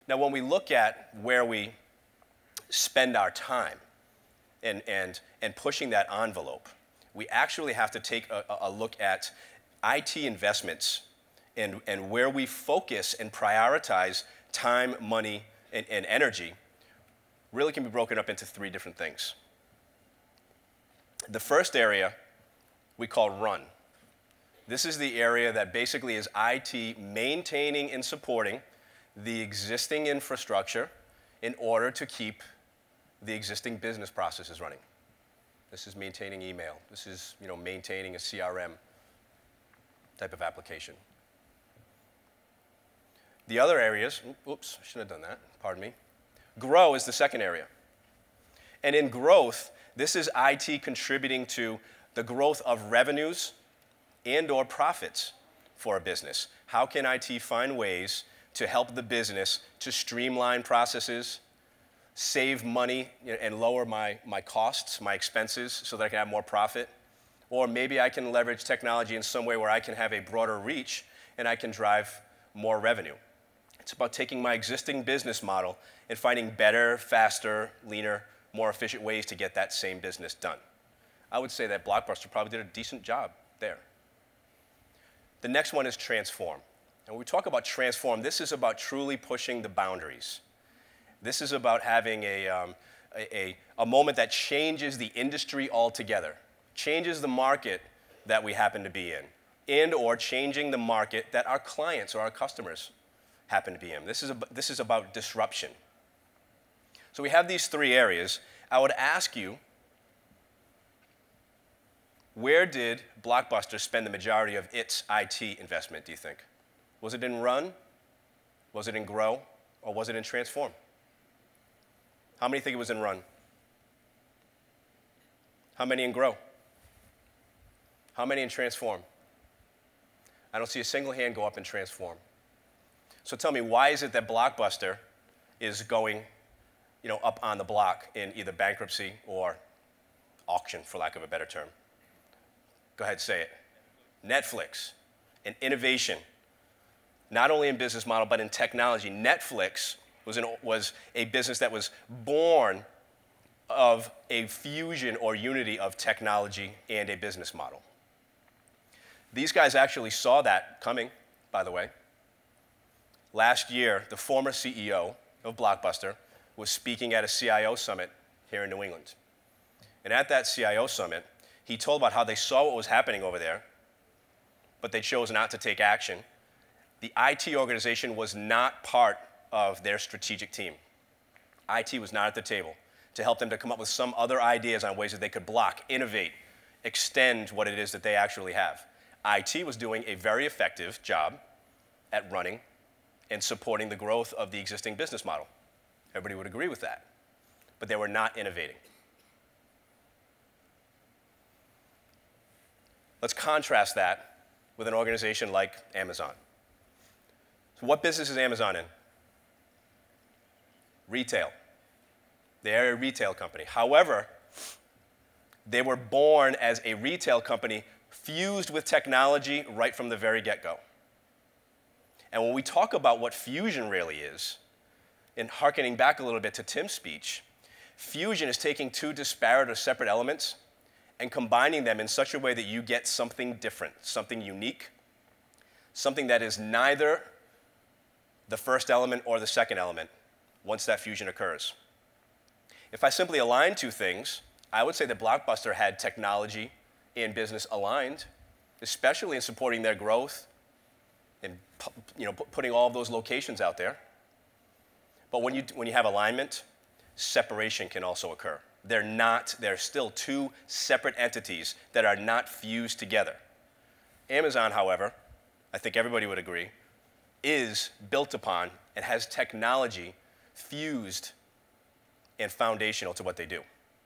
Now, when we look at where we spend our time and pushing that envelope, we actually have to take a look at IT investments and where we focus and prioritize time, money, and energy really can be broken up into three different things. The first area we call run. This is the area that basically is IT maintaining and supporting the existing infrastructure in order to keep the existing business processes running. This is maintaining email. This is, maintaining a CRM type of application. The other areas, oops, I shouldn't have done that, pardon me. Grow is the second area. And in growth, this is IT contributing to the growth of revenues and/or profits for a business. How can IT find ways to help the business to streamline processes, save money and lower my costs, my expenses, so that I can have more profit? Or maybe I can leverage technology in some way where I can have a broader reach and I can drive more revenue. It's about taking my existing business model and finding better, faster, leaner, more efficient ways to get that same business done. I would say that Blockbuster probably did a decent job there. The next one is transform. And when we talk about transform, this is about truly pushing the boundaries. This is about having a moment that changes the industry altogether, changes the market that we happen to be in, and/or changing the market that our clients or our customers happen to be in. This is about disruption. So we have these three areas. I would ask you, where did Blockbuster spend the majority of its IT investment, do you think? Was it in run? Was it in grow? Or was it in transform? How many think it was in run? How many in grow? How many in transform? I don't see a single hand go up in transform. So tell me, why is it that Blockbuster is going up on the block in either bankruptcy or auction, for lack of a better term? Go ahead, say it. Netflix, an innovation, not only in business model, but in technology. Netflix was a business that was born of a fusion or unity of technology and a business model. These guys actually saw that coming, by the way. Last year, the former CEO of Blockbuster was speaking at a CIO summit here in New England. And at that CIO summit, he told about how they saw what was happening over there, but they chose not to take action. The IT organization was not part of their strategic team. IT was not at the table to help them to come up with some other ideas on ways that they could block, innovate, extend what it is that they actually have. IT was doing a very effective job at running and supporting the growth of the existing business model. Everybody would agree with that. But they were not innovating. Let's contrast that with an organization like Amazon. So what business is Amazon in? Retail. They are a retail company. However, they were born as a retail company fused with technology right from the very get-go. And when we talk about what fusion really is, and hearkening back a little bit to Tim's speech, fusion is taking two disparate or separate elements and combining them in such a way that you get something different, something unique, something that is neither the first element or the second element once that fusion occurs. If I simply align two things, I would say that Blockbuster had technology and business aligned, especially in supporting their growth and putting all of those locations out there. But when you have alignment, separation can also occur. They're still two separate entities that are not fused together. Amazon, however, I think everybody would agree, is built upon and has technology fused and foundational to what they do.